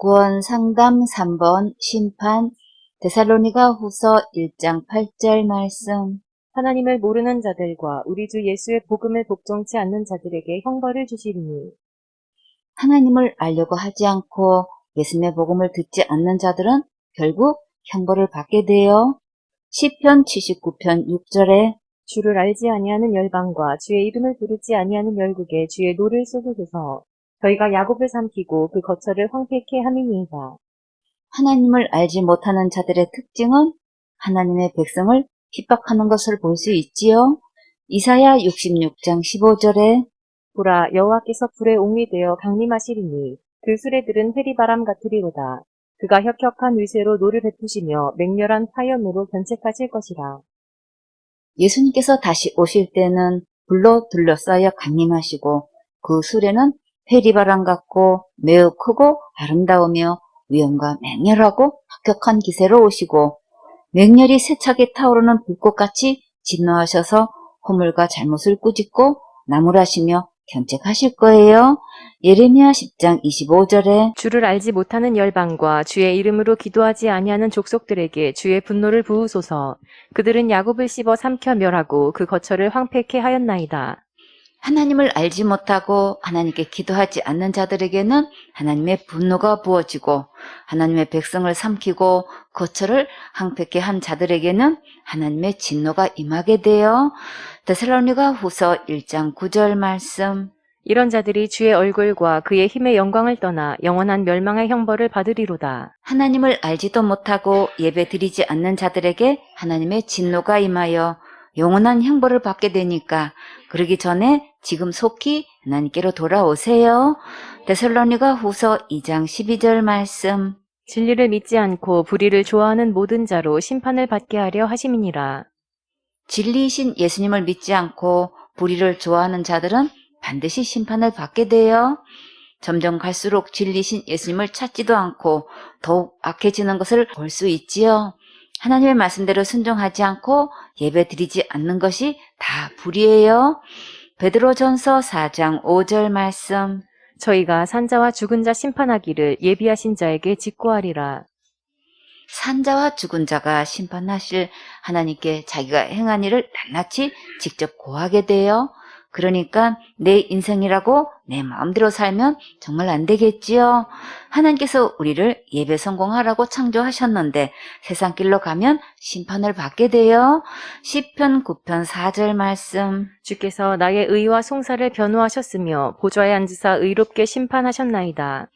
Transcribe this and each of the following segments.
구원 상담 3번 심판 데살로니가 후서 1장 8절 말씀. 하나님을 모르는 자들과 우리 주 예수의 복음을 복종치 않는 자들에게 형벌을 주시리니 하나님을 알려고 하지 않고 예수님의 복음을 듣지 않는 자들은 결국 형벌을 받게 돼요. 시편 79편 6절에 주를 알지 아니하는 열방과 주의 이름을 부르지 아니하는 열국에 주의 노를 쏟으소서. 저희가 야곱을 삼키고 그 거처를 황폐케 함이니이다. 하나님을 알지 못하는 자들의 특징은 하나님의 백성을 핍박하는 것을 볼 수 있지요. 이사야 66장 15절에 보라, 여호와께서 불의 옹이 되어 강림하시리니 그 수레들은 회리바람 같으리로다. 그가 혁혁한 위세로 노를 베푸시며 맹렬한 화염으로 견책하실 것이라. 예수님께서 다시 오실 때는 불로 둘러싸여 강림하시고 그 수레는 회리바람 같고 매우 크고 아름다우며 위엄과 맹렬하고 박격한 기세로 오시고 맹렬히 세차게 타오르는 불꽃같이 진노하셔서 허물과 잘못을 꾸짖고 나무라시며 견책하실 거예요. 예레미야 10장 25절에 주를 알지 못하는 열방과 주의 이름으로 기도하지 아니하는 족속들에게 주의 분노를 부으소서. 그들은 야곱을 씹어 삼켜 멸하고 그 거처를 황폐케 하였나이다. 하나님을 알지 못하고 하나님께 기도하지 않는 자들에게는 하나님의 분노가 부어지고 하나님의 백성을 삼키고 거처를 황폐케 한 자들에게는 하나님의 진노가 임하게 돼요. 데살로니가 후서 1장 9절 말씀. 이런 자들이 주의 얼굴과 그의 힘의 영광을 떠나 영원한 멸망의 형벌을 받으리로다. 하나님을 알지도 못하고 예배 드리지 않는 자들에게 하나님의 진노가 임하여 영원한 형벌을 받게 되니까 그러기 전에 지금 속히 하나님께로 돌아오세요. 데살로니가 후서 2장 12절 말씀. 진리를 믿지 않고 불의를 좋아하는 모든 자로 심판을 받게 하려 하심이니라. 진리이신 예수님을 믿지 않고 불의를 좋아하는 자들은 반드시 심판을 받게 돼요. 점점 갈수록 진리신 예수님을 찾지도 않고 더욱 악해지는 것을 볼 수 있지요. 하나님의 말씀대로 순종하지 않고 예배 드리지 않는 것이 다 불의예요. 베드로전서 4장 5절 말씀. 저희가 산자와 죽은 자 심판하기를 예비하신 자에게 직고하리라. 산자와 죽은 자가 심판하실 하나님께 자기가 행한 일을 낱낱이 직접 고하게 돼요. 그러니까 내 인생이라고 내 마음대로 살면 정말 안 되겠지요. 하나님께서 우리를 예배 성공하라고 창조하셨는데 세상 길로 가면 심판을 받게 돼요. 시편 9편 4절 말씀. 주께서 나의 의와 송사를 변호하셨으며 보좌에 앉으사 의롭게 심판하셨나이다.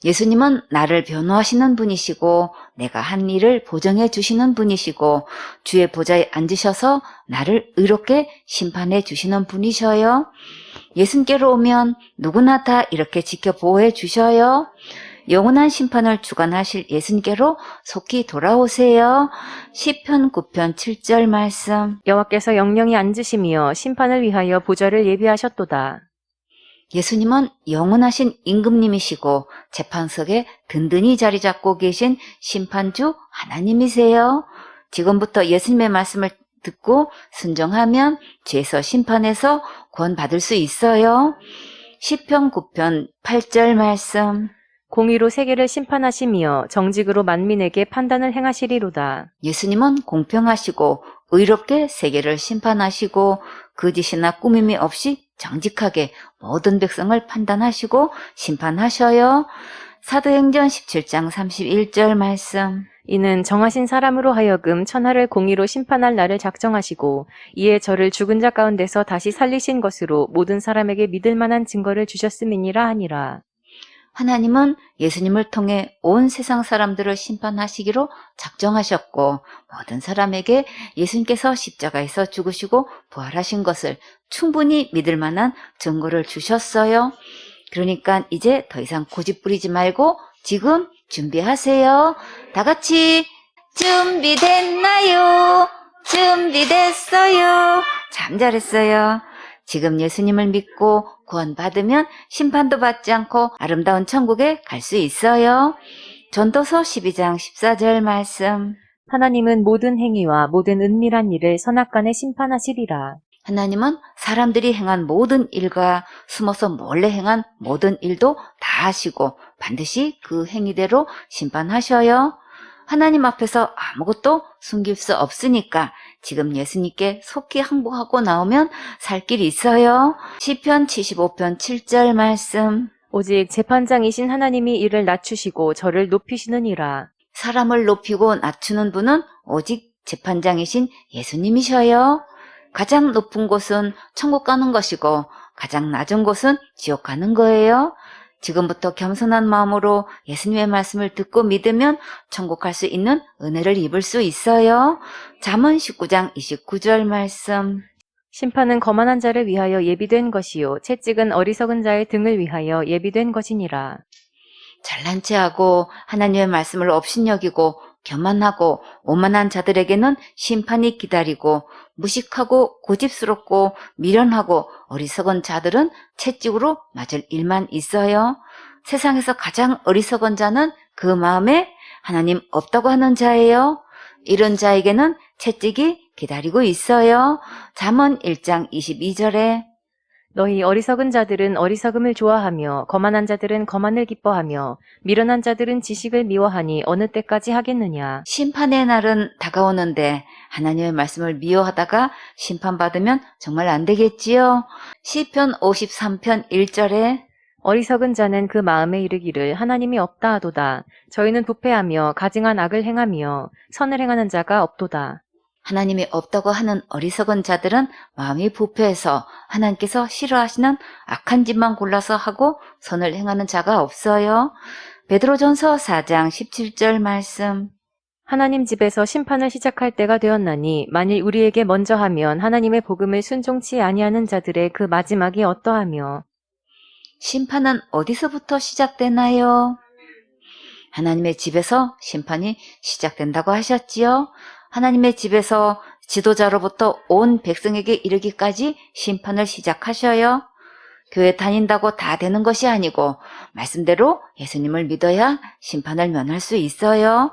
예수님은 나를 변호하시는 분이시고 내가 한 일을 보정해 주시는 분이시고 주의 보좌에 앉으셔서 나를 의롭게 심판해 주시는 분이셔요. 예수님께로 오면 누구나 다 이렇게 지켜 보호해 주셔요. 영원한 심판을 주관하실 예수님께로 속히 돌아오세요. 시편 9편 7절 말씀. 여호와께서 영영히 앉으시며 심판을 위하여 보좌를 예비하셨도다. 예수님은 영원하신 임금님이시고 재판석에 든든히 자리 잡고 계신 심판주 하나님이세요. 지금부터 예수님의 말씀을 듣고 순종하면 죄에서 심판에서 구원받을 수 있어요. 시편 9편 8절 말씀. 공의로 세계를 심판하시며 정직으로 만민에게 판단을 행하시리로다. 예수님은 공평하시고 의롭게 세계를 심판하시고 거짓이나 꾸밈이 없이 정직하게 모든 백성을 판단하시고 심판하셔요. 사도행전 17장 31절 말씀. 이는 정하신 사람으로 하여금 천하를 공의로 심판할 날을 작정하시고 이에 저를 죽은 자 가운데서 다시 살리신 것으로 모든 사람에게 믿을 만한 증거를 주셨음이니라 하니라. 하나님은 예수님을 통해 온 세상 사람들을 심판하시기로 작정하셨고 모든 사람에게 예수님께서 십자가에서 죽으시고 부활하신 것을 충분히 믿을 만한 증거를 주셨어요. 그러니까 이제 더 이상 고집 부리지 말고 지금 준비하세요. 다 같이 준비됐나요? 준비됐어요. 참 잘했어요. 지금 예수님을 믿고 구원받으면 심판도 받지 않고 아름다운 천국에 갈 수 있어요. 전도서 12장 14절 말씀. 하나님은 모든 행위와 모든 은밀한 일을 선악간에 심판하시리라. 하나님은 사람들이 행한 모든 일과 숨어서 몰래 행한 모든 일도 다 하시고 반드시 그 행위대로 심판하셔요. 하나님 앞에서 아무것도 숨길 수 없으니까 지금 예수님께 속히 항복하고 나오면 살 길이 있어요. 시편 75편 7절 말씀. 오직 재판장이신 하나님이 이를 낮추시고 저를 높이시느니라. 사람을 높이고 낮추는 분은 오직 재판장이신 예수님이셔요. 가장 높은 곳은 천국 가는 것이고 가장 낮은 곳은 지옥 가는 거예요. 지금부터 겸손한 마음으로 예수님의 말씀을 듣고 믿으면 천국 갈 수 있는 은혜를 입을 수 있어요. 잠언 19장 29절 말씀. 심판은 거만한 자를 위하여 예비된 것이요 채찍은 어리석은 자의 등을 위하여 예비된 것이니라. 잘난 체하고 하나님의 말씀을 업신여기고 교만하고 오만한 자들에게는 심판이 기다리고 무식하고 고집스럽고 미련하고 어리석은 자들은 채찍으로 맞을 일만 있어요. 세상에서 가장 어리석은 자는 그 마음에 하나님 없다고 하는 자예요. 이런 자에게는 채찍이 기다리고 있어요. 잠언 1장 22절에 너희 어리석은 자들은 어리석음을 좋아하며 거만한 자들은 거만을 기뻐하며 미련한 자들은 지식을 미워하니 어느 때까지 하겠느냐. 심판의 날은 다가오는데 하나님의 말씀을 미워하다가 심판받으면 정말 안 되겠지요. 시편 53편 1절에 어리석은 자는 그 마음에 이르기를 하나님이 없다 하도다. 저희는 부패하며 가증한 악을 행하며 선을 행하는 자가 없도다. 하나님이 없다고 하는 어리석은 자들은 마음이 부패해서 하나님께서 싫어하시는 악한 짓만 골라서 하고 선을 행하는 자가 없어요. 베드로전서 4장 17절 말씀. 하나님 집에서 심판을 시작할 때가 되었나니 만일 우리에게 먼저 하면 하나님의 복음을 순종치 아니하는 자들의 그 마지막이 어떠하며. 심판은 어디서부터 시작되나요? 하나님의 집에서 심판이 시작된다고 하셨지요. 하나님의 집에서 지도자로부터 온 백성에게 이르기까지 심판을 시작하셔요. 교회 다닌다고 다 되는 것이 아니고 말씀대로 예수님을 믿어야 심판을 면할 수 있어요.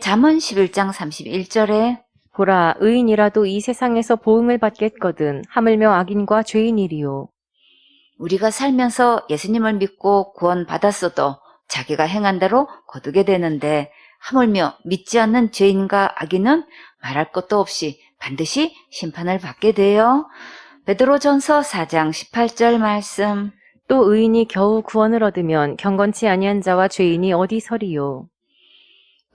잠언 11장 31절에 보라, 의인이라도 이 세상에서 보응을 받겠거든 하물며 악인과 죄인이리요. 우리가 살면서 예수님을 믿고 구원받았어도 자기가 행한 대로 거두게 되는데 하물며 믿지 않는 죄인과 악인은 말할 것도 없이 반드시 심판을 받게 돼요. 베드로전서 4장 18절 말씀. 또 의인이 겨우 구원을 얻으면 경건치 아니한 자와 죄인이 어디 서리요.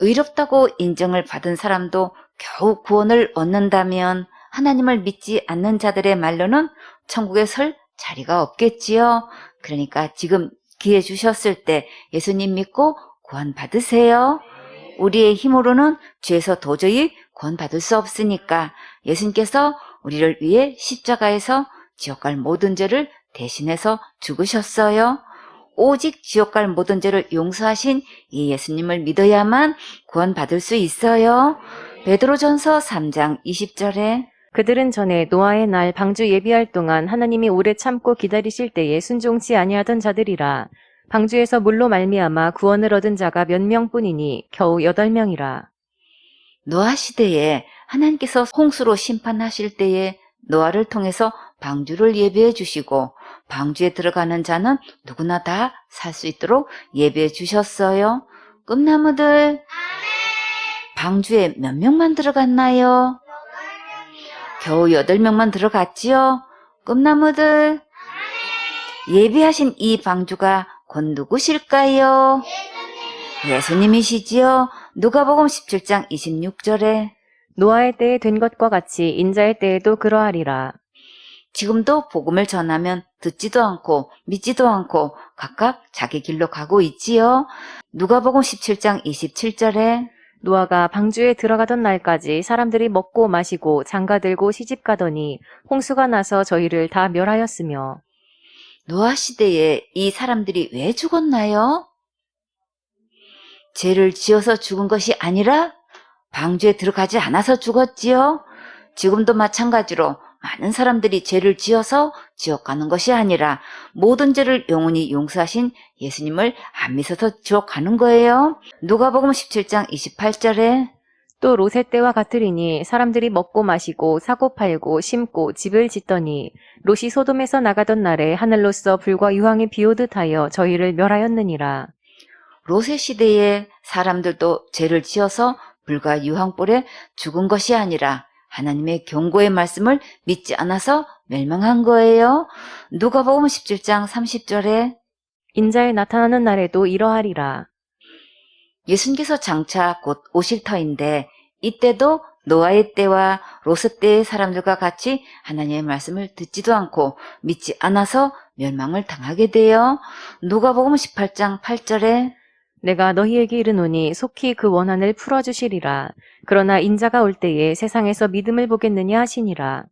의롭다고 인정을 받은 사람도 겨우 구원을 얻는다면 하나님을 믿지 않는 자들의 말로는 천국에 설 자리가 없겠지요. 그러니까 지금 기회 주셨을 때 예수님 믿고 구원 받으세요. 우리의 힘으로는 죄에서 도저히 구원받을 수 없으니까 예수님께서 우리를 위해 십자가에서 지옥 갈 모든 죄를 대신해서 죽으셨어요. 오직 지옥 갈 모든 죄를 용서하신 이 예수님을 믿어야만 구원받을 수 있어요. 베드로전서 3장 20절에 그들은 전에 노아의 날 방주 예비할 동안 하나님이 오래 참고 기다리실 때에 순종치 아니하던 자들이라. 방주에서 물로 말미암아 구원을 얻은 자가 몇 명뿐이니 겨우 8명이라. 노아 시대에 하나님께서 홍수로 심판하실 때에 노아를 통해서 방주를 예비해 주시고 방주에 들어가는 자는 누구나 다 살 수 있도록 예비해 주셨어요. 꿈나무들 방주에 몇 명만 들어갔나요? 겨우 8명만 들어갔지요. 꿈나무들 예비하신 이 방주가 곧 누구실까요? 예수님이시지요. 누가복음 17장 26절에 노아의 때에 된 것과 같이 인자의 때에도 그러하리라. 지금도 복음을 전하면 듣지도 않고 믿지도 않고 각각 자기 길로 가고 있지요. 누가복음 17장 27절에 노아가 방주에 들어가던 날까지 사람들이 먹고 마시고 장가들고 시집가더니 홍수가 나서 저희를 다 멸하였으며. 노아 시대에 이 사람들이 왜 죽었나요? 죄를 지어서 죽은 것이 아니라 방주에 들어가지 않아서 죽었지요. 지금도 마찬가지로 많은 사람들이 죄를 지어서 지옥 가는 것이 아니라 모든 죄를 영원히 용서하신 예수님을 안 믿어서 지옥 가는 거예요. 누가복음 17장 28절에 또 롯의 때와 같으리니 사람들이 먹고 마시고 사고 팔고 심고 집을 짓더니 롯이 소돔에서 나가던 날에 하늘로서 불과 유황이 비오듯 하여 저희를 멸하였느니라. 롯의 시대에 사람들도 죄를 지어서 불과 유황불에 죽은 것이 아니라 하나님의 경고의 말씀을 믿지 않아서 멸망한 거예요. 누가복음 17장 30절에 인자의 나타나는 날에도 이러하리라. 예수님께서 장차 곧 오실 터인데 이때도 노아의 때와 롯의 때의 사람들과 같이 하나님의 말씀을 듣지도 않고 믿지 않아서 멸망을 당하게 돼요. 누가복음 18장 8절에 내가 너희에게 이르노니 속히 그 원한을 풀어주시리라. 그러나 인자가 올 때에 세상에서 믿음을 보겠느냐 하시니라.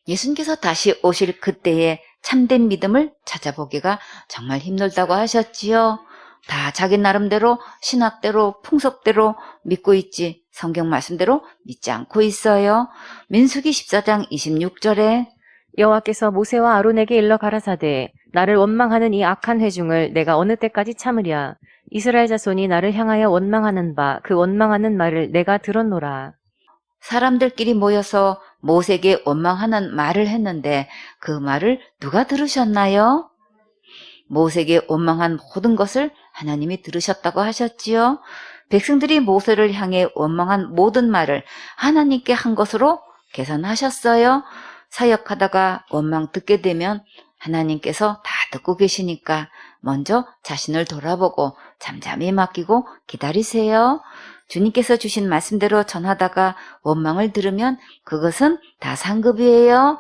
예수님께서 다시 오실 그때에 참된 믿음을 찾아보기가 정말 힘들다고 하셨지요. 다 자기 나름대로 신학대로 풍속대로 믿고 있지 성경 말씀대로 믿지 않고 있어요. 민수기 14장 26절에 여호와께서 모세와 아론에게 일러 가라사대 나를 원망하는 이 악한 회중을 내가 어느 때까지 참으랴. 이스라엘 자손이 나를 향하여 원망하는 바 그 원망하는 말을 내가 들었노라. 사람들끼리 모여서 모세에게 원망하는 말을 했는데 그 말을 누가 들으셨나요? 모세에게 원망한 모든 것을 하나님이 들으셨다고 하셨지요. 백성들이 모세를 향해 원망한 모든 말을 하나님께 한 것으로 계산하셨어요. 사역하다가 원망 듣게 되면 하나님께서 다 듣고 계시니까 먼저 자신을 돌아보고 잠잠히 맡기고 기다리세요. 주님께서 주신 말씀대로 전하다가 원망을 들으면 그것은 다 상급이에요.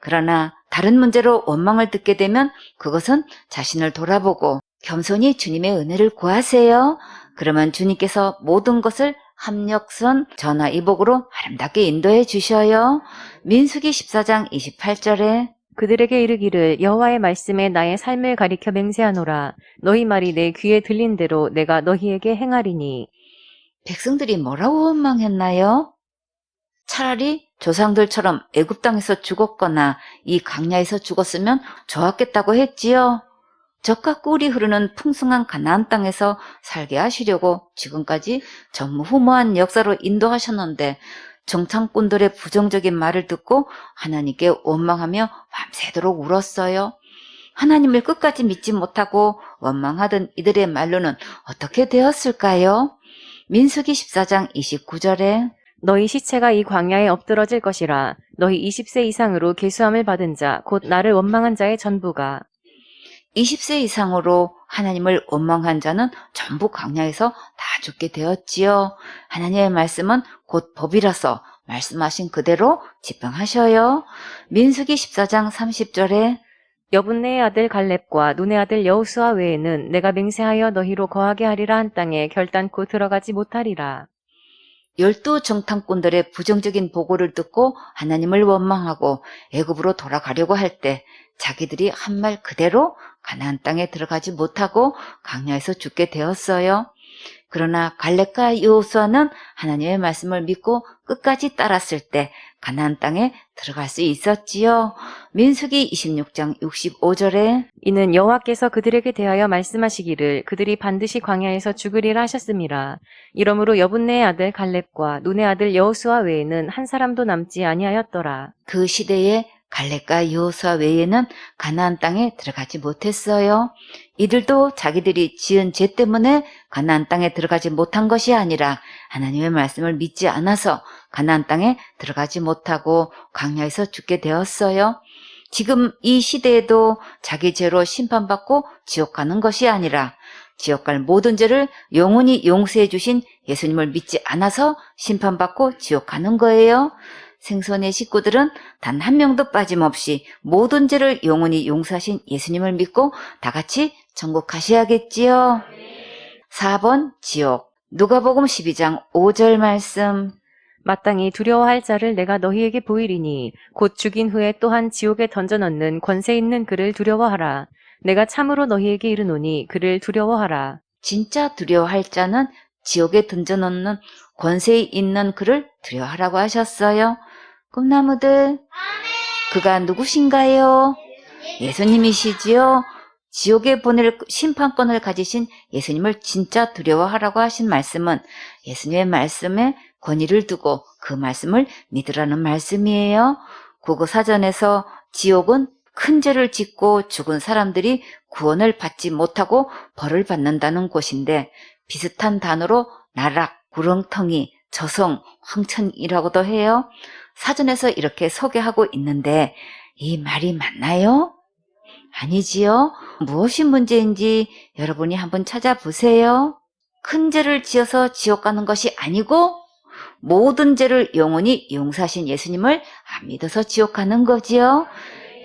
그러나 다른 문제로 원망을 듣게 되면 그것은 자신을 돌아보고 겸손히 주님의 은혜를 구하세요. 그러면 주님께서 모든 것을 합력선 전화이복으로 아름답게 인도해 주셔요. 민수기 14장 28절에 그들에게 이르기를 여호와의 말씀에 나의 삶을 가리켜 맹세하노라. 너희 말이 내 귀에 들린 대로 내가 너희에게 행하리니. 백성들이 뭐라고 원망했나요? 차라리 조상들처럼 애굽 땅에서 죽었거나 이 광야에서 죽었으면 좋았겠다고 했지요. 젖과 꿀이 흐르는 풍성한 가나안 땅에서 살게 하시려고 지금까지 전무후무한 역사로 인도하셨는데 정탐꾼들의 부정적인 말을 듣고 하나님께 원망하며 밤새도록 울었어요. 하나님을 끝까지 믿지 못하고 원망하던 이들의 말로는 어떻게 되었을까요? 민수기 14장 29절에 너희 시체가 이 광야에 엎드러질 것이라. 너희 20세 이상으로 계수함을 받은 자 곧 나를 원망한 자의 전부가 20세 이상으로 하나님을 원망한 자는 전부 광야에서 다 죽게 되었지요. 하나님의 말씀은 곧 법이라서 말씀하신 그대로 집행하셔요. 민수기 14장 30절에 여분네의 아들 갈렙과 눈의 아들 여호수아 외에는 내가 맹세하여 너희로 거하게 하리라 한 땅에 결단코 들어가지 못하리라. 12 정탐꾼들의 부정적인 보고를 듣고 하나님을 원망하고 애굽으로 돌아가려고 할 때 자기들이 한 말 그대로 가나안 땅에 들어가지 못하고 광야에서 죽게 되었어요. 그러나 갈렙과 여호수아는 하나님의 말씀을 믿고 끝까지 따랐을 때 가나안 땅에 들어갈 수 있었지요. 민수기 26장 65절에 이는 여호와께서 그들에게 대하여 말씀하시기를 그들이 반드시 광야에서 죽으리라 하셨음이라. 이러므로 여분네의 아들 갈렙과 눈의 아들 여호수아 외에는 한 사람도 남지 아니하였더라. 그 시대에 갈렙과 여호수아 외에는 가나안 땅에 들어가지 못했어요. 이들도 자기들이 지은 죄 때문에 가나안 땅에 들어가지 못한 것이 아니라 하나님의 말씀을 믿지 않아서 가나안 땅에 들어가지 못하고 광야에서 죽게 되었어요. 지금 이 시대에도 자기 죄로 심판받고 지옥 가는 것이 아니라 지옥 갈 모든 죄를 영원히 용서해 주신 예수님을 믿지 않아서 심판받고 지옥 가는 거예요. 생선의 식구들은 단 한 명도 빠짐없이 모든 죄를 영원히 용서하신 예수님을 믿고 다 같이 천국 가셔야겠지요. 4번 지옥. 누가복음 12장 5절 말씀. 마땅히 두려워할 자를 내가 너희에게 보이리니 곧 죽인 후에 또한 지옥에 던져넣는 권세 있는 그를 두려워하라. 내가 참으로 너희에게 이르노니 그를 두려워하라. 진짜 두려워할 자는 지옥에 던져놓는 권세 있는 그를 두려워하라고 하셨어요. 꿈나무들, 그가 누구신가요? 예수님이시지요. 지옥에 보낼 심판권을 가지신 예수님을 진짜 두려워하라고 하신 말씀은 예수님의 말씀에 권위를 두고 그 말씀을 믿으라는 말씀이에요. 국어사전에서 지옥은 큰 죄를 짓고 죽은 사람들이 구원을 받지 못하고 벌을 받는다는 곳인데 비슷한 단어로 나락, 구렁텅이, 저성, 황천이라고도 해요. 사전에서 이렇게 소개하고 있는데 이 말이 맞나요? 아니지요. 무엇이 문제인지 여러분이 한번 찾아보세요. 큰 죄를 지어서 지옥 가는 것이 아니고 모든 죄를 영원히 용서하신 예수님을 안 믿어서 지옥 가는 거지요.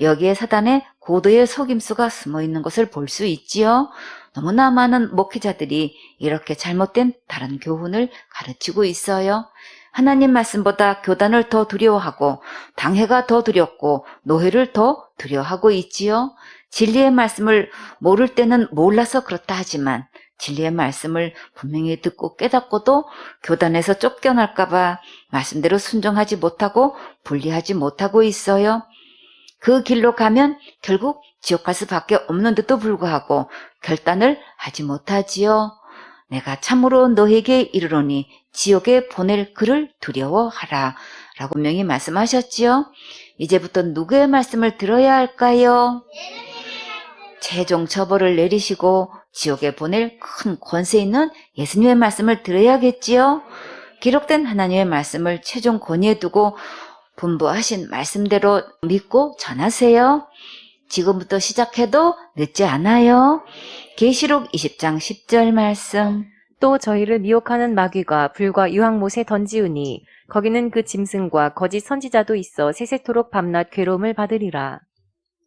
여기에 사단의 고도의 속임수가 숨어 있는 것을 볼 수 있지요. 너무나 많은 목회자들이 이렇게 잘못된 다른 교훈을 가르치고 있어요. 하나님 말씀보다 교단을 더 두려워하고 당회가 더 두렵고 노회를 더 두려워하고 있지요. 진리의 말씀을 모를 때는 몰라서 그렇다 하지만 진리의 말씀을 분명히 듣고 깨닫고도 교단에서 쫓겨날까봐 말씀대로 순종하지 못하고 분리하지 못하고 있어요. 그 길로 가면 결국 지옥 갈 수밖에 없는데도 불구하고 결단을 하지 못하지요. 내가 참으로 너에게 이르노니 지옥에 보낼 그를 두려워하라 라고 분명히 말씀하셨지요. 이제부터 누구의 말씀을 들어야 할까요? 최종 처벌을 내리시고 지옥에 보낼 큰 권세 있는 예수님의 말씀을 들어야겠지요. 기록된 하나님의 말씀을 최종 권위에 두고 분부하신 말씀대로 믿고 전하세요. 지금부터 시작해도 늦지 않아요. 계시록 20장 10절 말씀. 또 저희를 미혹하는 마귀가 불과 유황못에 던지우니 거기는 그 짐승과 거짓 선지자도 있어 세세토록 밤낮 괴로움을 받으리라.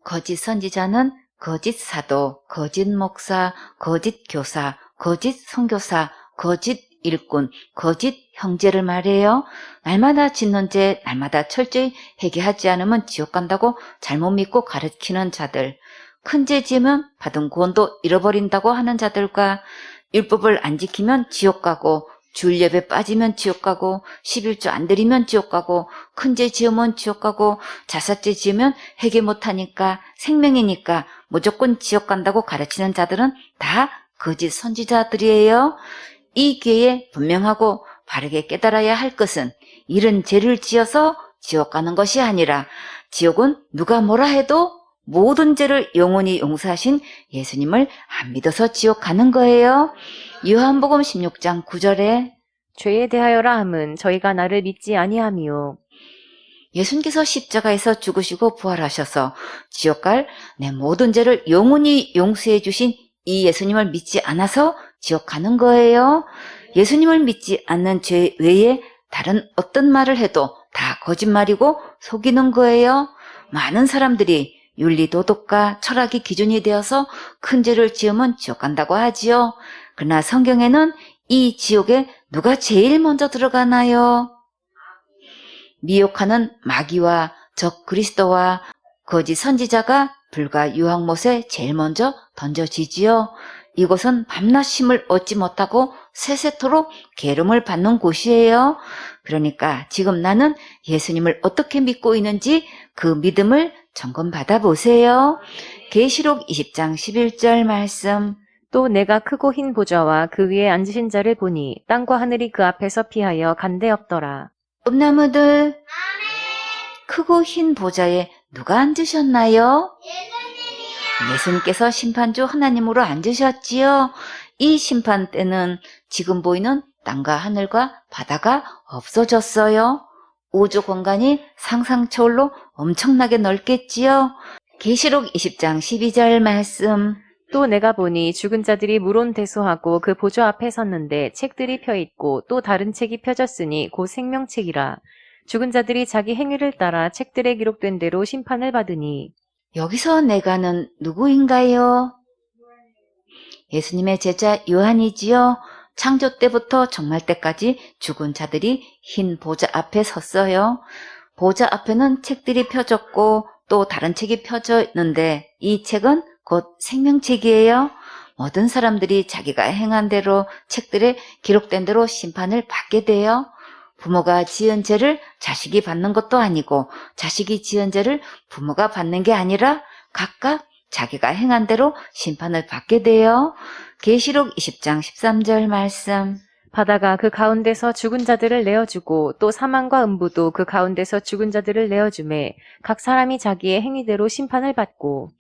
거짓 선지자는 거짓 사도, 거짓 목사, 거짓 교사, 거짓 선교사, 거짓 일꾼, 거짓 형제를 말해요. 날마다 짓는 죄 날마다 철저히 회개하지 않으면 지옥 간다고 잘못 믿고 가르치는 자들, 큰 죄 지으면 받은 구원도 잃어버린다고 하는 자들과 율법을 안 지키면 지옥 가고 주일 예배 빠지면 지옥 가고 11조 안 드리면 지옥 가고 큰 죄 지으면 지옥 가고 자사죄 지으면 회개 못하니까 생명이니까 무조건 지옥 간다고 가르치는 자들은 다 거짓 선지자들이에요. 이 기회에 분명하고 바르게 깨달아야 할 것은 이런 죄를 지어서 지옥 가는 것이 아니라 지옥은 누가 뭐라 해도 모든 죄를 영원히 용서하신 예수님을 안 믿어서 지옥 가는 거예요. 요한복음 16장 9절에 죄에 대하여라 함은 저희가 나를 믿지 아니함이요. 예수님께서 십자가에서 죽으시고 부활하셔서 지옥 갈 내 모든 죄를 영원히 용서해 주신 이 예수님을 믿지 않아서 지옥 가는 거예요. 예수님을 믿지 않는 죄 외에 다른 어떤 말을 해도 다 거짓말이고 속이는 거예요. 많은 사람들이 윤리 도덕과 철학이 기준이 되어서 큰 죄를 지으면 지옥 간다고 하지요. 그러나 성경에는 이 지옥에 누가 제일 먼저 들어가나요? 미혹하는 마귀와 적 그리스도와 거짓 선지자가 불과 유황못에 제일 먼저 던져지지요. 이곳은 밤낮 쉼을 얻지 못하고 세세토록 괴로움을 받는 곳이에요. 그러니까 지금 나는 예수님을 어떻게 믿고 있는지 그 믿음을 점검받아 보세요. 계시록 20장 11절 말씀. 또 내가 크고 흰 보좌와 그 위에 앉으신 자를 보니 땅과 하늘이 그 앞에서 피하여 간데 없더라. 꿈나무들 크고 흰 보좌에 누가 앉으셨나요? 예수님께서 심판주 하나님으로 앉으셨지요. 이 심판 때는 지금 보이는 땅과 하늘과 바다가 없어졌어요. 우주 공간이 상상 초월로 엄청나게 넓겠지요. 계시록 20장 12절 말씀. 또 내가 보니 죽은 자들이 물온대소하고 그 보좌 앞에 섰는데 책들이 펴있고 또 다른 책이 펴졌으니 곧 생명책이라. 죽은 자들이 자기 행위를 따라 책들에 기록된 대로 심판을 받으니. 여기서 내가는 누구인가요? 예수님의 제자 요한이지요. 창조 때부터 종말 때까지 죽은 자들이 흰 보좌 앞에 섰어요. 보좌 앞에는 책들이 펴졌고 또 다른 책이 펴져 있는데 이 책은 곧 생명책이에요. 모든 사람들이 자기가 행한 대로 책들에 기록된 대로 심판을 받게 돼요. 부모가 지은 죄를 자식이 받는 것도 아니고 자식이 지은 죄를 부모가 받는 게 아니라 각각 자기가 행한 대로 심판을 받게 돼요. 계시록 20장 13절 말씀. 바다가 그 가운데서 죽은 자들을 내어주고 또 사망과 음부도 그 가운데서 죽은 자들을 내어주매 각 사람이 자기의 행위대로 심판을 받고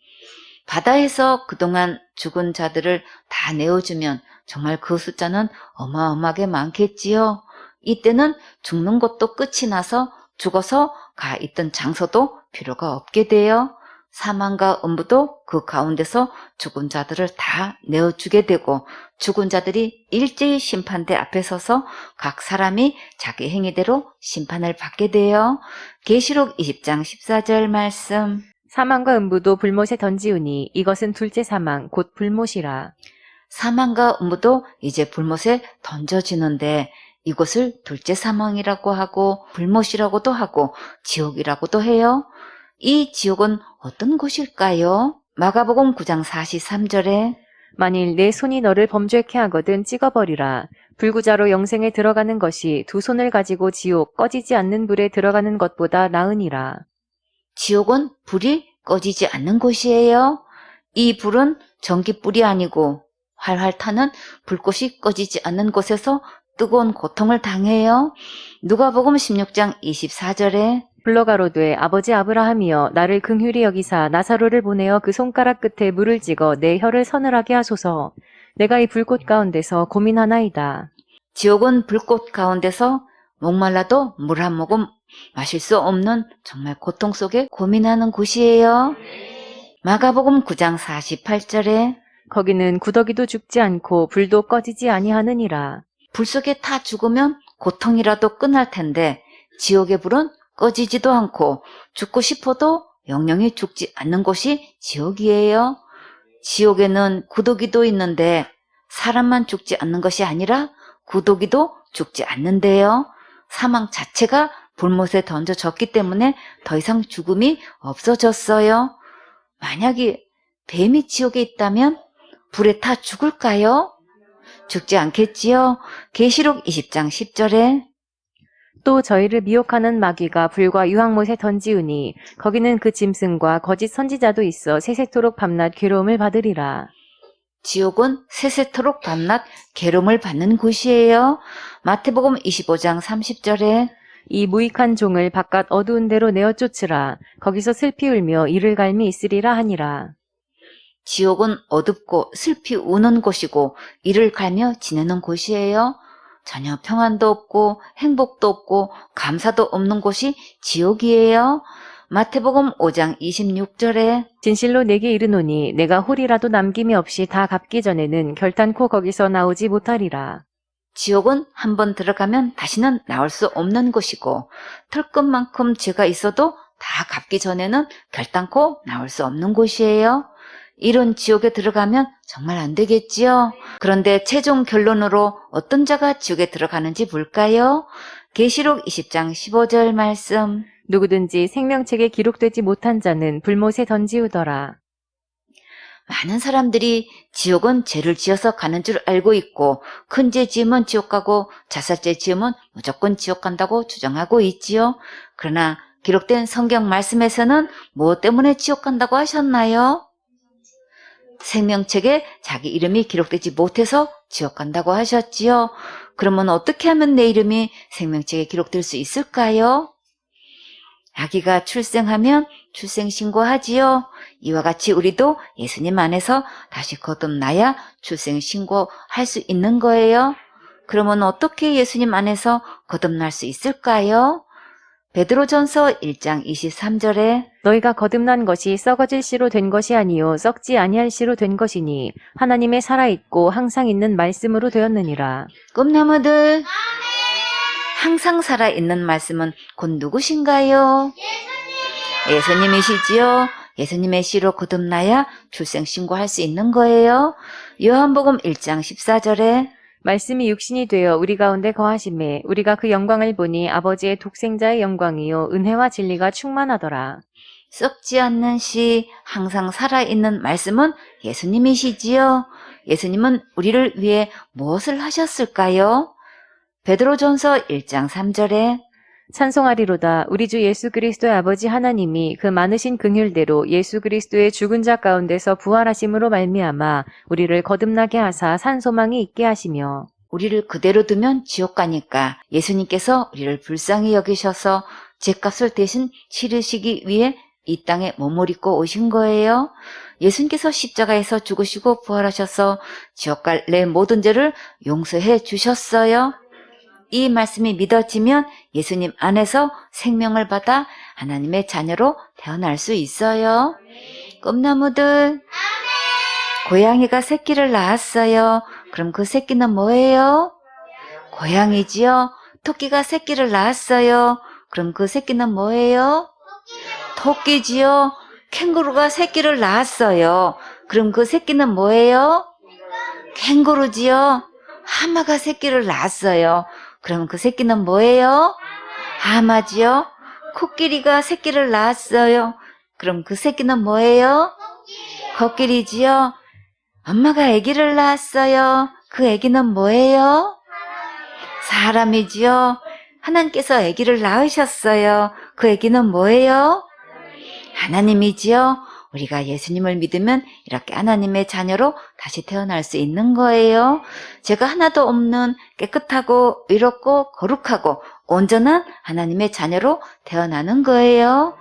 바다에서 그동안 죽은 자들을 다 내어주면 정말 그 숫자는 어마어마하게 많겠지요. 이때는 죽는 것도 끝이 나서 죽어서 가 있던 장소도 필요가 없게 돼요. 사망과 음부도 그 가운데서 죽은 자들을 다 내어주게 되고 죽은 자들이 일제히 심판대 앞에 서서 각 사람이 자기 행위대로 심판을 받게 돼요. 계시록 20장 14절 말씀. 사망과 음부도 불못에 던지우니 이것은 둘째 사망 곧 불못이라. 사망과 음부도 이제 불못에 던져지는데 이곳을 둘째 사망이라고 하고 불못이라고도 하고 지옥이라고도 해요. 이 지옥은 어떤 곳일까요? 마가복음 9장 43절에 만일 내 손이 너를 범죄케 하거든 찍어버리라. 불구자로 영생에 들어가는 것이 두 손을 가지고 지옥 꺼지지 않는 불에 들어가는 것보다 나으니라. 지옥은 불이 꺼지지 않는 곳이에요. 이 불은 전기불이 아니고 활활 타는 불꽃이 꺼지지 않는 곳에서 뜨거운 고통을 당해요. 누가복음 16장 24절에 불러가로되 아버지 아브라함이여 나를 긍휼히 여기사 나사로를 보내어 그 손가락 끝에 물을 찍어 내 혀를 서늘하게 하소서. 내가 이 불꽃 가운데서 고민하나이다. 지옥은 불꽃 가운데서 목말라도 물 한 모금 마실 수 없는 정말 고통 속에 고민하는 곳이에요. 마가복음 9장 48절에 거기는 구더기도 죽지 않고 불도 꺼지지 아니하느니라. 불 속에 타 죽으면 고통이라도 끝날 텐데 지옥의 불은 꺼지지도 않고 죽고 싶어도 영영이 죽지 않는 곳이 지옥이에요. 지옥에는 구더기도 있는데 사람만 죽지 않는 것이 아니라 구더기도 죽지 않는데요. 사망 자체가 불못에 던져졌기 때문에 더 이상 죽음이 없어졌어요. 만약에 뱀이 지옥에 있다면 불에 타 죽을까요? 죽지 않겠지요. 계시록 20장 10절에 또 저희를 미혹하는 마귀가 불과 유황못에 던지우니 거기는 그 짐승과 거짓 선지자도 있어 세세토록 밤낮 괴로움을 받으리라. 지옥은 세세토록 밤낮 괴로움을 받는 곳이에요. 마태복음 25장 30절에 이 무익한 종을 바깥 어두운 데로 내어 쫓으라. 거기서 슬피 울며 이를 갈미 있으리라 하니라. 지옥은 어둡고 슬피 우는 곳이고 이를 갈며 지내는 곳이에요. 전혀 평안도 없고 행복도 없고 감사도 없는 곳이 지옥이에요. 마태복음 5장 26절에 진실로 내게 이르노니 내가 홀이라도 남김이 없이 다 갚기 전에는 결단코 거기서 나오지 못하리라. 지옥은 한번 들어가면 다시는 나올 수 없는 곳이고 털끝만큼 죄가 있어도 다 갚기 전에는 결단코 나올 수 없는 곳이에요. 이런 지옥에 들어가면 정말 안 되겠지요. 그런데 최종 결론으로 어떤 자가 지옥에 들어가는지 볼까요? 계시록 20장 15절 말씀. 누구든지 생명책에 기록되지 못한 자는 불못에 던지우더라. 많은 사람들이 지옥은 죄를 지어서 가는 줄 알고 있고 큰 죄 지으면 지옥 가고 자살죄 지으면 무조건 지옥 간다고 주장하고 있지요. 그러나 기록된 성경 말씀에서는 무엇 때문에 지옥 간다고 하셨나요? 생명책에 자기 이름이 기록되지 못해서 지옥 간다고 하셨지요. 그러면 어떻게 하면 내 이름이 생명책에 기록될 수 있을까요? 아기가 출생하면 출생신고하지요. 이와 같이 우리도 예수님 안에서 다시 거듭나야 출생신고할 수 있는 거예요. 그러면 어떻게 예수님 안에서 거듭날 수 있을까요? 베드로전서 1장 23절에 너희가 거듭난 것이 썩어질 씨로 된 것이 아니요 썩지 아니할 씨로 된 것이니 하나님의 살아있고 항상 있는 말씀으로 되었느니라. 꿈나무들 항상 살아있는 말씀은 곧 누구신가요? 예수님이시지요. 예수님의 씨로 거듭나야 출생신고할 수 있는 거예요. 요한복음 1장 14절에 말씀이 육신이 되어 우리 가운데 거하심에 우리가 그 영광을 보니 아버지의 독생자의 영광이요 은혜와 진리가 충만하더라. 썩지 않는 씨, 항상 살아있는 말씀은 예수님이시지요. 예수님은 우리를 위해 무엇을 하셨을까요? 베드로전서 1장 3절에 찬송하리로다. 우리 주 예수 그리스도의 아버지 하나님이 그 많으신 긍휼대로 예수 그리스도의 죽은 자 가운데서 부활하심으로 말미암아 우리를 거듭나게 하사 산 소망이 있게 하시며 우리를 그대로 두면 지옥 가니까 예수님께서 우리를 불쌍히 여기셔서 죄값을 대신 치르시기 위해 이 땅에 몸을 입고 오신 거예요. 예수님께서 십자가에서 죽으시고 부활하셔서 지옥 갈 내 모든 죄를 용서해 주셨어요. 이 말씀이 믿어지면 예수님 안에서 생명을 받아 하나님의 자녀로 태어날 수 있어요. 꿈나무들, 고양이가 새끼를 낳았어요. 그럼 그 새끼는 뭐예요? 고양이지요. 토끼가 새끼를 낳았어요. 그럼 그 새끼는 뭐예요? 토끼지요. 캥거루가 새끼를 낳았어요. 그럼 그 새끼는 뭐예요? 캥거루지요. 하마가 새끼를 낳았어요. 그럼 그 새끼는 뭐예요? 하마지요. 코끼리가 새끼를 낳았어요. 그럼 그 새끼는 뭐예요? 코끼리지요. 엄마가 아기를 낳았어요. 그 아기는 뭐예요? 사람이지요. 하나님께서 아기를 낳으셨어요. 그 아기는 뭐예요? 하나님이지요. 우리가 예수님을 믿으면 이렇게 하나님의 자녀로 다시 태어날 수 있는 거예요. 죄가 하나도 없는 깨끗하고 의롭고 거룩하고 온전한 하나님의 자녀로 태어나는 거예요.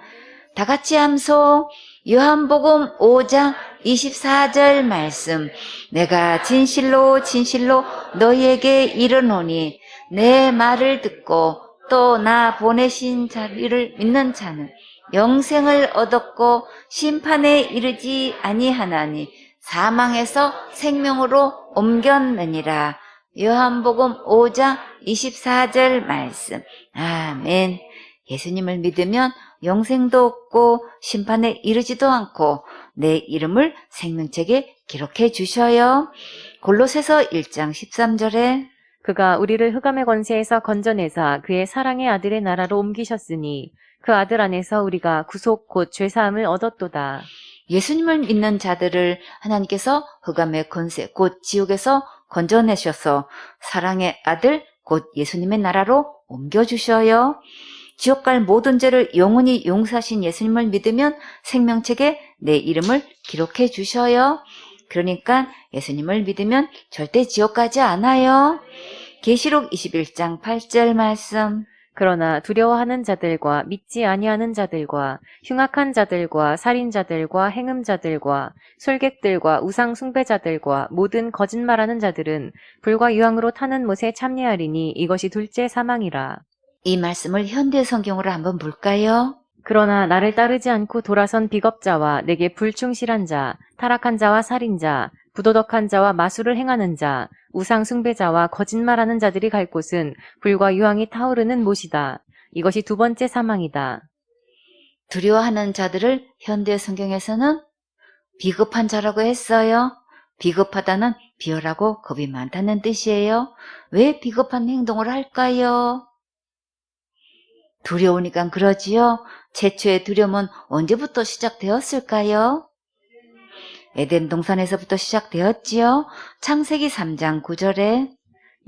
다 같이 함송. 요한복음 5장 24절 말씀. 내가 진실로 진실로 너희에게 이르노니 내 말을 듣고 또 나 보내신 자를 믿는 자는 영생을 얻었고 심판에 이르지 아니하나니 사망에서 생명으로 옮겼느니라. 요한복음 5장 24절 말씀. 아멘. 예수님을 믿으면 영생도 없고 심판에 이르지도 않고 내 이름을 생명책에 기록해 주셔요. 골로새서 1장 13절에 그가 우리를 흑암의 권세에서 건져내사 그의 사랑의 아들의 나라로 옮기셨으니 그 아들 안에서 우리가 구속 곧 죄사함을 얻었도다. 예수님을 믿는 자들을 하나님께서 흑암의 권세 곧 지옥에서 건져내셔서 사랑의 아들 곧 예수님의 나라로 옮겨주셔요. 지옥 갈 모든 죄를 영원히 용서하신 예수님을 믿으면 생명책에 내 이름을 기록해 주셔요. 그러니까 예수님을 믿으면 절대 지옥 가지 않아요. 계시록 21장 8절 말씀. 그러나 두려워하는 자들과 믿지 아니하는 자들과 흉악한 자들과 살인자들과 행음자들과 솔객들과 우상 숭배자들과 모든 거짓말하는 자들은 불과 유황으로 타는 못에 참여하리니 이것이 둘째 사망이라. 이 말씀을 현대 성경으로 한번 볼까요? 그러나 나를 따르지 않고 돌아선 비겁자와 내게 불충실한 자, 타락한 자와 살인자, 부도덕한 자와 마술을 행하는 자, 우상 숭배자와 거짓말하는 자들이 갈 곳은 불과 유황이 타오르는 못이다. 이것이 두 번째 사망이다. 두려워하는 자들을 현대 성경에서는 비겁한 자라고 했어요. 비겁하다는 비열하고 겁이 많다는 뜻이에요. 왜 비겁한 행동을 할까요? 두려우니까 그러지요. 최초의 두려움은 언제부터 시작되었을까요? 에덴 동산에서부터 시작되었지요. 창세기 3장 9절에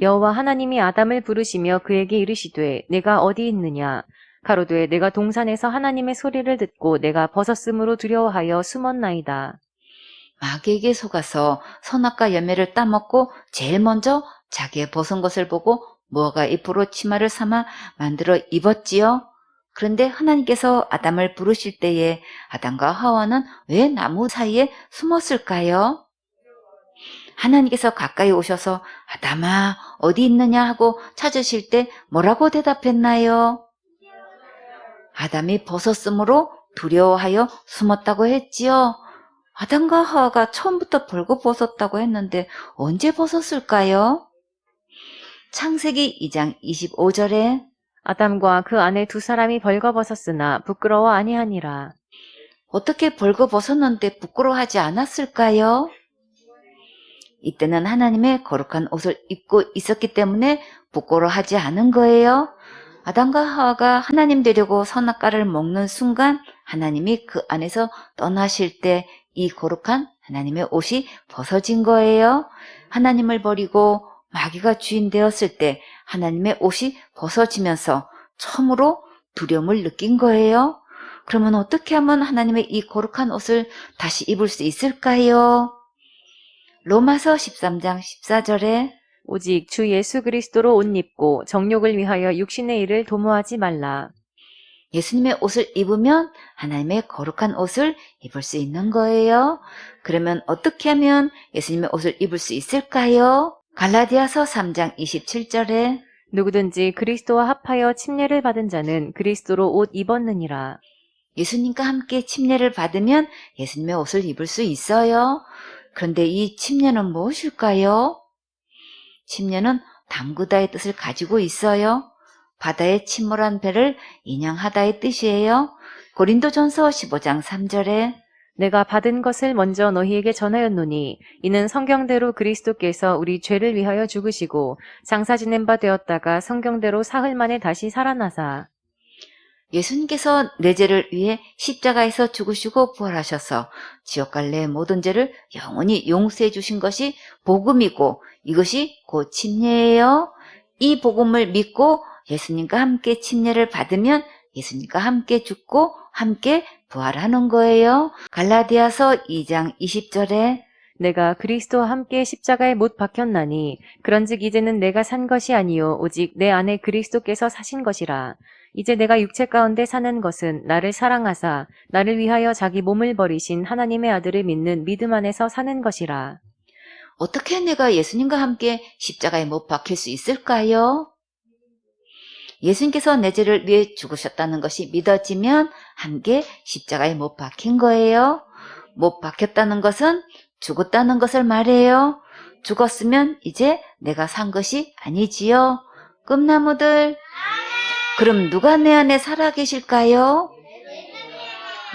여호와 하나님이 아담을 부르시며 그에게 이르시되 내가 어디 있느냐? 가로되 내가 동산에서 하나님의 소리를 듣고 내가 벗었으므로 두려워하여 숨었나이다. 마귀에게 속아서 선악과 열매를 따먹고 제일 먼저 자기의 벗은 것을 보고 무화과 잎으로 치마를 삼아 만들어 입었지요. 그런데 하나님께서 아담을 부르실 때에 아담과 하와는 왜 나무 사이에 숨었을까요? 하나님께서 가까이 오셔서 아담아 어디 있느냐 하고 찾으실 때 뭐라고 대답했나요? 아담이 벗었으므로 두려워하여 숨었다고 했지요. 아담과 하와가 처음부터 벌거벗었다고 했는데 언제 벗었을까요? 창세기 2장 25절에 아담과 그 아내 두 사람이 벌거벗었으나 부끄러워 아니하니라. 어떻게 벌거벗었는데 부끄러워하지 않았을까요? 이때는 하나님의 거룩한 옷을 입고 있었기 때문에 부끄러워하지 않은 거예요. 아담과 하와가 하나님 되려고 선악과를 먹는 순간 하나님이 그 안에서 떠나실 때 이 거룩한 하나님의 옷이 벗어진 거예요. 하나님을 버리고 마귀가 주인 되었을 때 하나님의 옷이 벗어지면서 처음으로 두려움을 느낀 거예요. 그러면 어떻게 하면 하나님의 이 거룩한 옷을 다시 입을 수 있을까요? 로마서 13장 14절에 오직 주 예수 그리스도로 옷 입고 정욕을 위하여 육신의 일을 도모하지 말라. 예수님의 옷을 입으면 하나님의 거룩한 옷을 입을 수 있는 거예요. 그러면 어떻게 하면 예수님의 옷을 입을 수 있을까요? 갈라디아서 3장 27절에 누구든지 그리스도와 합하여 침례를 받은 자는 그리스도로 옷 입었느니라. 예수님과 함께 침례를 받으면 예수님의 옷을 입을 수 있어요. 그런데 이 침례는 무엇일까요? 침례는 담그다의 뜻을 가지고 있어요. 바다에 침몰한 배를 인양하다의 뜻이에요. 고린도전서 15장 3절에 내가 받은 것을 먼저 너희에게 전하였노니 이는 성경대로 그리스도께서 우리 죄를 위하여 죽으시고 장사 지낸 바 되었다가 성경대로 사흘 만에 다시 살아나사 예수님께서 내 죄를 위해 십자가에서 죽으시고 부활하셔서 지옥 갈 내 모든 죄를 영원히 용서해 주신 것이 복음이고 이것이 곧 침례예요. 이 복음을 믿고 예수님과 함께 침례를 받으면 예수님과 함께 죽고 함께 부활하는 거예요. 갈라디아서 2장 20절에 내가 그리스도와 함께 십자가에 못 박혔나니 그런즉 이제는 내가 산 것이 아니요 오직 내 안에 그리스도께서 사신 것이라. 이제 내가 육체 가운데 사는 것은 나를 사랑하사 나를 위하여 자기 몸을 버리신 하나님의 아들을 믿는 믿음 안에서 사는 것이라. 어떻게 내가 예수님과 함께 십자가에 못 박힐 수 있을까요? 예수님께서 내 죄를 위해 죽으셨다는 것이 믿어지면 함께 십자가에 못 박힌 거예요. 못 박혔다는 것은 죽었다는 것을 말해요. 죽었으면 이제 내가 산 것이 아니지요. 꿈나무들, 그럼 누가 내 안에 살아 계실까요?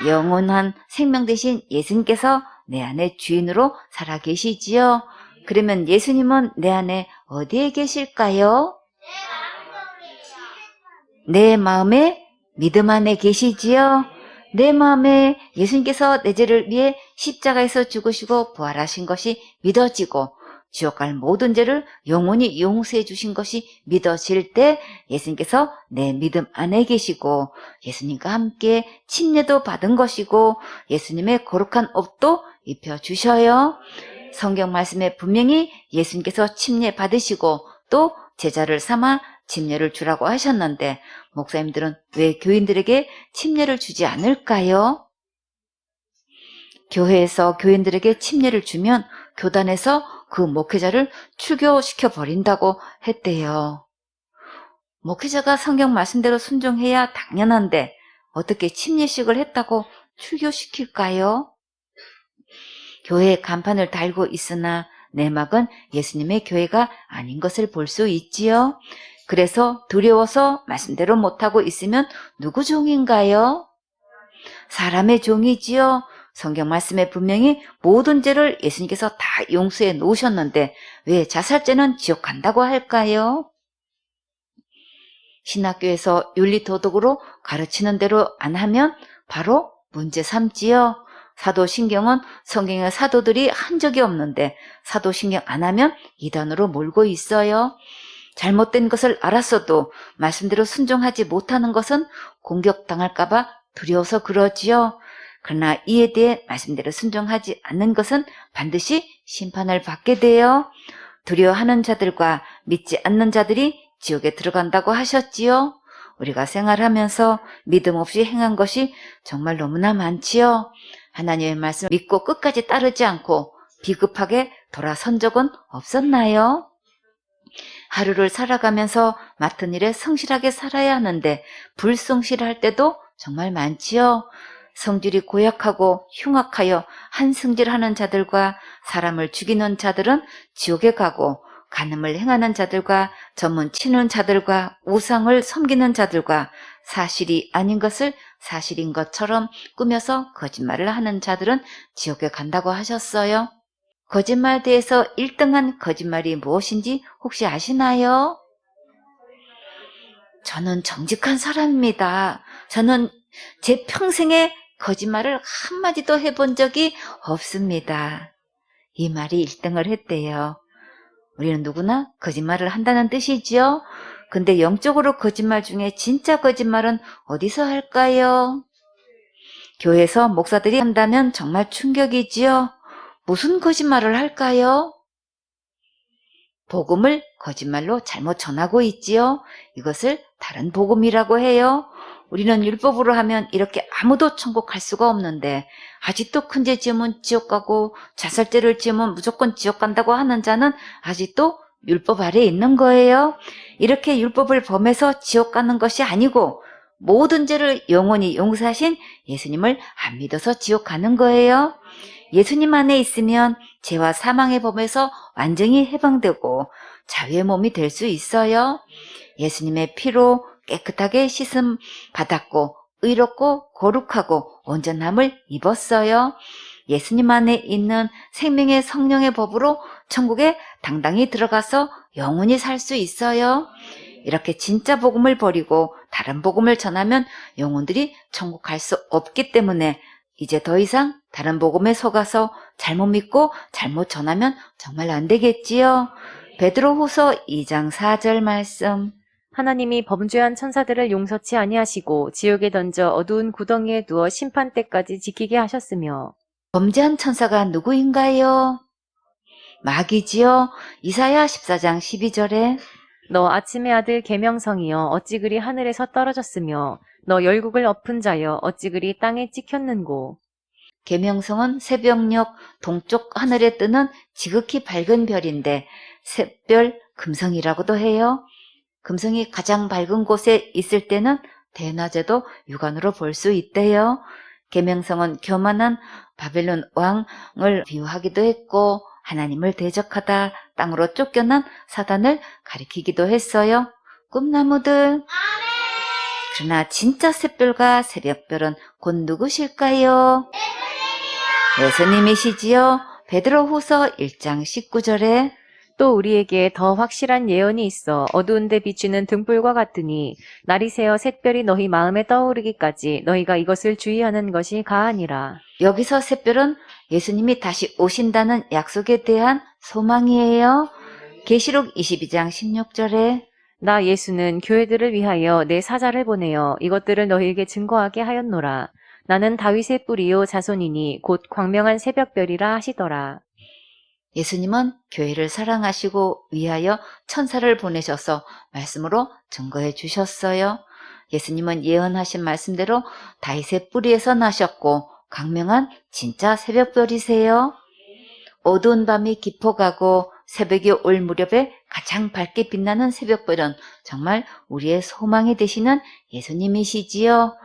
영원한 생명 대신 예수님께서 내 안에 주인으로 살아 계시지요. 그러면 예수님은 내 안에 어디에 계실까요? 내 마음에 믿음 안에 계시지요. 내 마음에 예수님께서 내 죄를 위해 십자가에서 죽으시고 부활하신 것이 믿어지고 지옥 갈 모든 죄를 영원히 용서해 주신 것이 믿어질 때 예수님께서 내 믿음 안에 계시고 예수님과 함께 침례도 받은 것이고 예수님의 거룩한 옷도 입혀주셔요. 성경 말씀에 분명히 예수님께서 침례 받으시고 또 제자를 삼아 침례를 주라고 하셨는데 목사님들은 왜 교인들에게 침례를 주지 않을까요? 교회에서 교인들에게 침례를 주면 교단에서 그 목회자를 추교시켜 버린다고 했대요. 목회자가 성경 말씀대로 순종해야 당연한데 어떻게 침례식을 했다고 추교시킬까요? 교회에 간판을 달고 있으나 내막은 예수님의 교회가 아닌 것을 볼 수 있지요. 그래서 두려워서 말씀대로 못하고 있으면 누구 종인가요? 사람의 종이지요. 성경 말씀에 분명히 모든 죄를 예수님께서 다 용서해 놓으셨는데 왜 자살죄는 지옥 간다고 할까요? 신학교에서 윤리도덕으로 가르치는 대로 안 하면 바로 문제 삼지요. 사도신경은 성경의 사도들이 한 적이 없는데 사도신경 안 하면 이단으로 몰고 있어요. 잘못된 것을 알았어도 말씀대로 순종하지 못하는 것은 공격당할까봐 두려워서 그러지요. 그러나 이에 대해 말씀대로 순종하지 않는 것은 반드시 심판을 받게 돼요. 두려워하는 자들과 믿지 않는 자들이 지옥에 들어간다고 하셨지요. 우리가 생활하면서 믿음 없이 행한 것이 정말 너무나 많지요. 하나님의 말씀을 믿고 끝까지 따르지 않고 비급하게 돌아선 적은 없었나요? 하루를 살아가면서 맡은 일에 성실하게 살아야 하는데 불성실할 때도 정말 많지요. 성질이 고약하고 흉악하여 한승질하는 자들과 사람을 죽이는 자들은 지옥에 가고 간음을 행하는 자들과 점은 치는 자들과 우상을 섬기는 자들과 사실이 아닌 것을 사실인 것처럼 꾸며서 거짓말을 하는 자들은 지옥에 간다고 하셨어요. 거짓말대에서 1등한 거짓말이 무엇인지 혹시 아시나요? 저는 정직한 사람입니다. 저는 제 평생에 거짓말을 한마디도 해본 적이 없습니다. 이 말이 1등을 했대요. 우리는 누구나 거짓말을 한다는 뜻이지요. 근데 영적으로 거짓말 중에 진짜 거짓말은 어디서 할까요? 교회에서 목사들이 한다면 정말 충격이지요. 무슨 거짓말을 할까요? 복음을 거짓말로 잘못 전하고 있지요. 이것을 다른 복음이라고 해요. 우리는 율법으로 하면 이렇게 아무도 천국 갈 수가 없는데 아직도 큰 죄 지으면 지옥 가고 자살죄를 지으면 무조건 지옥 간다고 하는 자는 아직도 율법 아래에 있는 거예요. 이렇게 율법을 범해서 지옥 가는 것이 아니고 모든 죄를 영원히 용서하신 예수님을 안 믿어서 지옥 가는 거예요. 예수님 안에 있으면 죄와 사망의 범에서 완전히 해방되고 자유의 몸이 될 수 있어요. 예수님의 피로 깨끗하게 씻음 받았고 의롭고 거룩하고 온전함을 입었어요. 예수님 안에 있는 생명의 성령의 법으로 천국에 당당히 들어가서 영원히 살 수 있어요. 이렇게 진짜 복음을 버리고 다른 복음을 전하면 영혼들이 천국 갈 수 없기 때문에 이제 더 이상 다른 복음에 속아서 잘못 믿고 잘못 전하면 정말 안 되겠지요. 베드로후서 2장 4절 말씀. 하나님이 범죄한 천사들을 용서치 아니하시고 지옥에 던져 어두운 구덩이에 두어 심판 때까지 지키게 하셨으며 범죄한 천사가 누구인가요? 마귀지요. 이사야 14장 12절에 너 아침의 아들 계명성이여 어찌 그리 하늘에서 떨어졌으며 너 열국을 엎은 자여 어찌 그리 땅에 찍혔는고. 계명성은 새벽녘 동쪽 하늘에 뜨는 지극히 밝은 별인데 샛별 금성이라고도 해요. 금성이 가장 밝은 곳에 있을 때는 대낮에도 육안으로 볼 수 있대요. 계명성은 교만한 바벨론 왕을 비유하기도 했고 하나님을 대적하다 땅으로 쫓겨난 사단을 가리키기도 했어요. 꿈나무들. 그러나 진짜 샛별과 새벽별은 곧 누구실까요? 예수님이시지요. 베드로후서 1장 19절에 또 우리에게 더 확실한 예언이 있어 어두운 데 비추는 등불과 같으니 날이 새어 샛별이 너희 마음에 떠오르기까지 너희가 이것을 주의하는 것이 가하니라. 여기서 샛별은 예수님이 다시 오신다는 약속에 대한 소망이에요. 계시록 22장 16절에 나 예수는 교회들을 위하여 내 사자를 보내어 이것들을 너희에게 증거하게 하였노라. 나는 다윗의 뿌리요 자손이니 곧 광명한 새벽별이라 하시더라. 예수님은 교회를 사랑하시고 위하여 천사를 보내셔서 말씀으로 증거해 주셨어요. 예수님은 예언하신 말씀대로 다윗의 뿌리에서 나셨고 강명한 진짜 새벽별이세요. 어두운 밤이 깊어가고 새벽이 올 무렵에 가장 밝게 빛나는 새벽별은 정말 우리의 소망이 되시는 예수님이시지요.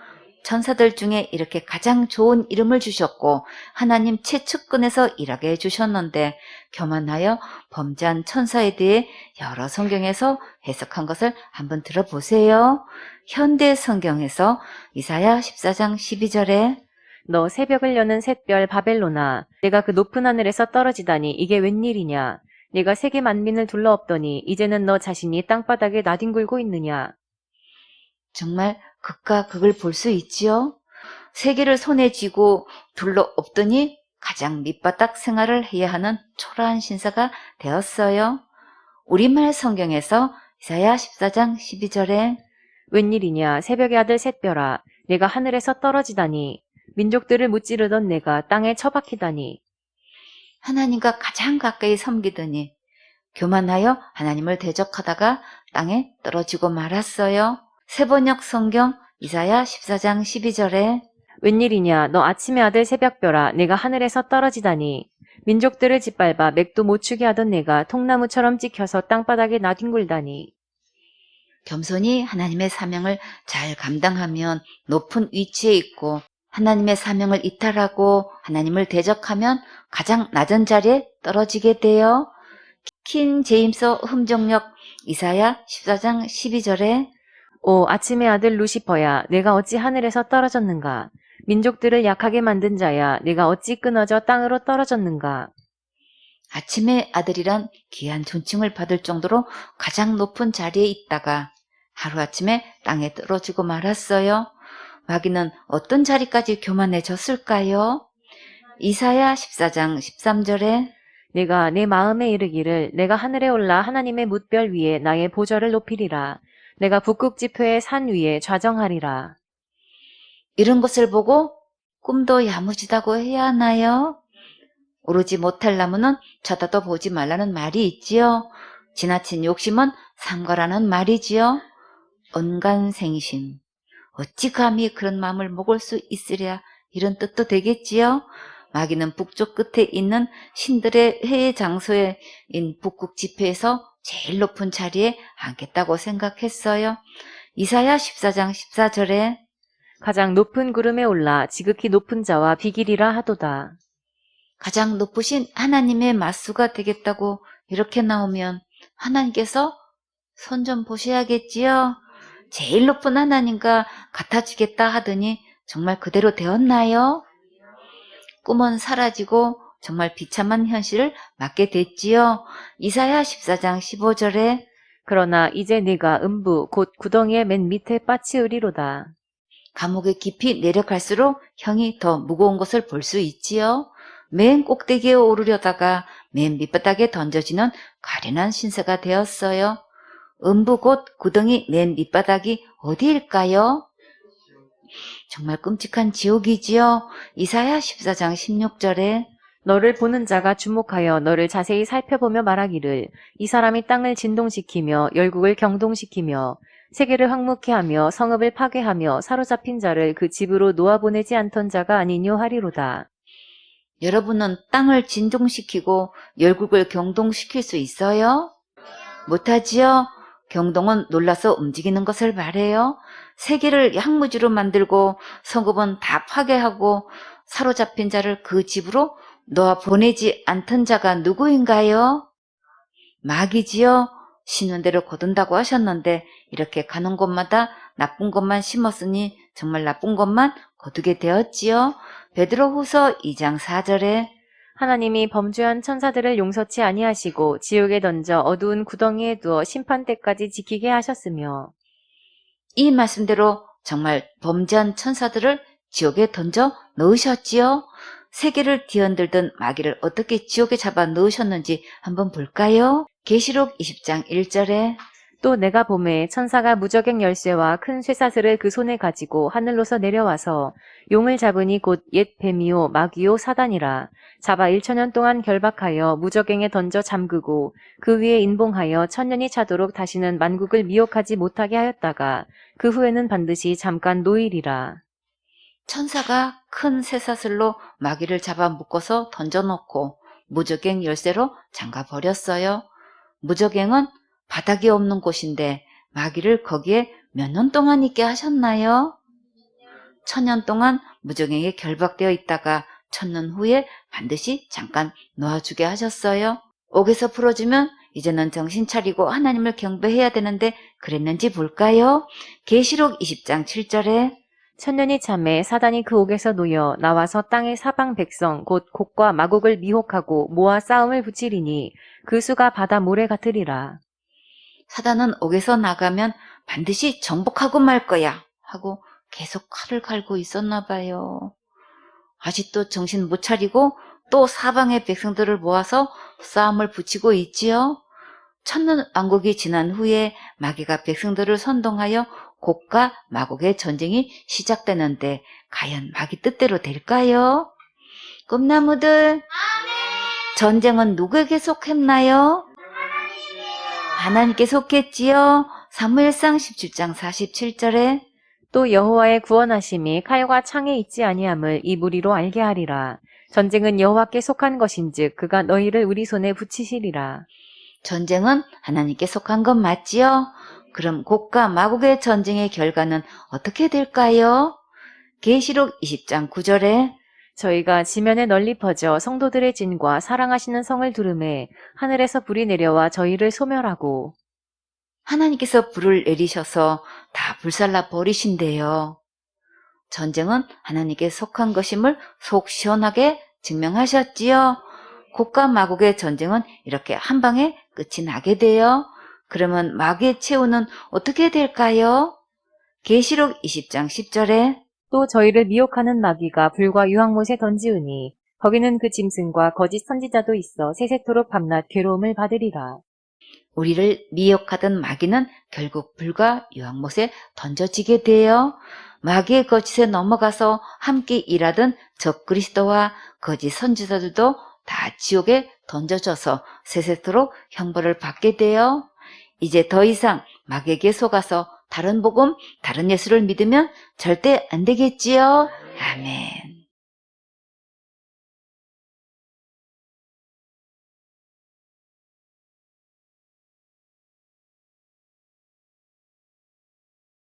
천사들 중에 이렇게 가장 좋은 이름을 주셨고 하나님 최측근에서 일하게 해주셨는데 교만하여 범죄한 천사에 대해 여러 성경에서 해석한 것을 한번 들어보세요. 현대 성경에서 이사야 14장 12절에 너 새벽을 여는 샛별 바벨로나 내가 그 높은 하늘에서 떨어지다니 이게 웬일이냐. 네가 세계 만민을 둘러엎더니 이제는 너 자신이 땅바닥에 나뒹굴고 있느냐. 정말 극과 극을 볼 수 있지요. 세계를 손에 쥐고 둘러엎더니 가장 밑바닥 생활을 해야 하는 초라한 신사가 되었어요. 우리말 성경에서 이사야 14장 12절에 웬일이냐 새벽의 아들 샛별아 내가 하늘에서 떨어지다니 민족들을 무찌르던 내가 땅에 처박히다니. 하나님과 가장 가까이 섬기더니 교만하여 하나님을 대적하다가 땅에 떨어지고 말았어요. 세번역 성경 이사야 14장 12절에 웬일이냐 너 아침의 아들 새벽별아 내가 하늘에서 떨어지다니 민족들을 짓밟아 맥도 못 추게 하던 내가 통나무처럼 찍혀서 땅바닥에 나뒹굴다니. 겸손히 하나님의 사명을 잘 감당하면 높은 위치에 있고 하나님의 사명을 이탈하고 하나님을 대적하면 가장 낮은 자리에 떨어지게 돼요. 킨 제임스 흠정역 이사야 14장 12절에 오 아침의 아들 루시퍼야 내가 어찌 하늘에서 떨어졌는가. 민족들을 약하게 만든 자야 내가 어찌 끊어져 땅으로 떨어졌는가. 아침의 아들이란 귀한 존칭을 받을 정도로 가장 높은 자리에 있다가 하루아침에 땅에 떨어지고 말았어요. 마귀는 어떤 자리까지 교만해졌을까요? 이사야 14장 13절에 내가 내 마음에 이르기를 내가 하늘에 올라 하나님의 뭇별 위에 나의 보좌를 높이리라. 내가 북극지표의 산 위에 좌정하리라. 이런 것을 보고 꿈도 야무지다고 해야 하나요? 오르지 못할 나무는 쳐다도 보지 말라는 말이 있지요. 지나친 욕심은 삼가라는 말이지요. 언간생심. 어찌 감히 그런 마음을 먹을 수 있으랴, 이런 뜻도 되겠지요. 마귀는 북쪽 끝에 있는 신들의 회의 장소인 북극 지폐에서 제일 높은 자리에 앉겠다고 생각했어요. 이사야 14장 14절에 가장 높은 구름에 올라 지극히 높은 자와 비길이라 하도다. 가장 높으신 하나님의 맞수가 되겠다고 이렇게 나오면 하나님께서 손 좀 보셔야겠지요. 제일 높은 하나님과 같아지겠다 하더니 정말 그대로 되었나요? 꿈은 사라지고 정말 비참한 현실을 맞게 됐지요. 이사야 14장 15절에 그러나 이제 네가 음부 곧 구덩이의 맨 밑에 빠치으리로다. 감옥에 깊이 내려갈수록 형이 더 무거운 것을 볼 수 있지요. 맨 꼭대기에 오르려다가 맨 밑바닥에 던져지는 가련한 신세가 되었어요. 음부 곧 구덩이 맨 밑바닥이 어디일까요? 정말 끔찍한 지옥이지요. 이사야 14장 16절에 너를 보는 자가 주목하여 너를 자세히 살펴보며 말하기를 이 사람이 땅을 진동시키며 열국을 경동시키며 세계를 황무케 하며 성읍을 파괴하며 사로잡힌 자를 그 집으로 놓아보내지 않던 자가 아니뇨 하리로다. 여러분은 땅을 진동시키고 열국을 경동시킬 수 있어요? 못하지요? 경동은 놀라서 움직이는 것을 말해요. 세계를 향무지로 만들고 성읍은 다 파괴하고 사로잡힌 자를 그 집으로 놓아 보내지 않던 자가 누구인가요? 마귀지요. 심는 대로 거둔다고 하셨는데 이렇게 가는 곳마다 나쁜 것만 심었으니 정말 나쁜 것만 거두게 되었지요. 베드로후서 2장 4절에 하나님이 범죄한 천사들을 용서치 아니하시고 지옥에 던져 어두운 구덩이에 두어 심판 때까지 지키게 하셨으며 이 말씀대로 정말 범죄한 천사들을 지옥에 던져 넣으셨지요. 세계를 뒤흔들던 마귀를 어떻게 지옥에 잡아 넣으셨는지 한번 볼까요? 계시록 20장 1절에 또 내가 보매 천사가 무저갱 열쇠와 큰 쇠사슬을 그 손에 가지고 하늘로서 내려와서 용을 잡으니 곧 옛 뱀이요 마귀요 사단이라 잡아 1,000년 동안 결박하여 무저갱에 던져 잠그고 그 위에 인봉하여 1,000년이 차도록 다시는 만국을 미혹하지 못하게 하였다가 그 후에는 반드시 잠깐 노일이라. 천사가 큰 쇠사슬로 마귀를 잡아 묶어서 던져놓고 무저갱 열쇠로 잠가버렸어요. 무저갱은 바닥이 없는 곳인데 마귀를 거기에 몇 년 동안 있게 하셨나요? 1,000년 동안 무저갱에 결박되어 있다가 1,000년 후에 반드시 잠깐 놓아주게 하셨어요. 옥에서 풀어주면 이제는 정신 차리고 하나님을 경배해야 되는데 그랬는지 볼까요? 계시록 20장 7절에 1,000년이 참에 사단이 그 옥에서 놓여 나와서 땅의 사방 백성 곧 곡과 마곡을 미혹하고 모아 싸움을 붙이리니 그 수가 바다 모래 같으리라. 사단은 옥에서 나가면 반드시 정복하고 말 거야 하고 계속 칼을 갈고 있었나 봐요. 아직도 정신 못 차리고 또 사방의 백성들을 모아서 싸움을 붙이고 있지요. 1,000년 왕국이 지난 후에 마귀가 백성들을 선동하여 곡과 마곡의 전쟁이 시작되는데 과연 마귀 뜻대로 될까요? 꿈나무들, 전쟁은 누구에게 속했나요? 하나님께 속했지요. 사무엘상 17장 47절에 또 여호와의 구원하심이 칼과 창에 있지 아니함을 이 무리로 알게 하리라. 전쟁은 여호와께 속한 것인즉 그가 너희를 우리 손에 붙이시리라. 전쟁은 하나님께 속한 건 맞지요? 그럼 곡과 마곡의 전쟁의 결과는 어떻게 될까요? 계시록 20장 9절에 저희가 지면에 널리 퍼져 성도들의 진과 사랑하시는 성을 두르매 하늘에서 불이 내려와 저희를 소멸하고 하나님께서 불을 내리셔서 다 불살라 버리신대요. 전쟁은 하나님께 속한 것임을 속 시원하게 증명하셨지요. 곡과 마곡의 전쟁은 이렇게 한 방에 끝이 나게 돼요. 그러면 마귀의 최후는 어떻게 될까요? 계시록 20장 10절에 또 저희를 미혹하는 마귀가 불과 유황못에 던지우니 거기는 그 짐승과 거짓 선지자도 있어 세세토록 밤낮 괴로움을 받으리라. 우리를 미혹하던 마귀는 결국 불과 유황못에 던져지게 돼요. 마귀의 거짓에 넘어가서 함께 일하던 적그리스도와 거짓 선지자들도 다 지옥에 던져져서 세세토록 형벌을 받게 되어 이제 더 이상 마귀에게 속아서 다른 복음, 다른 예수를 믿으면 절대 안 되겠지요. 아멘.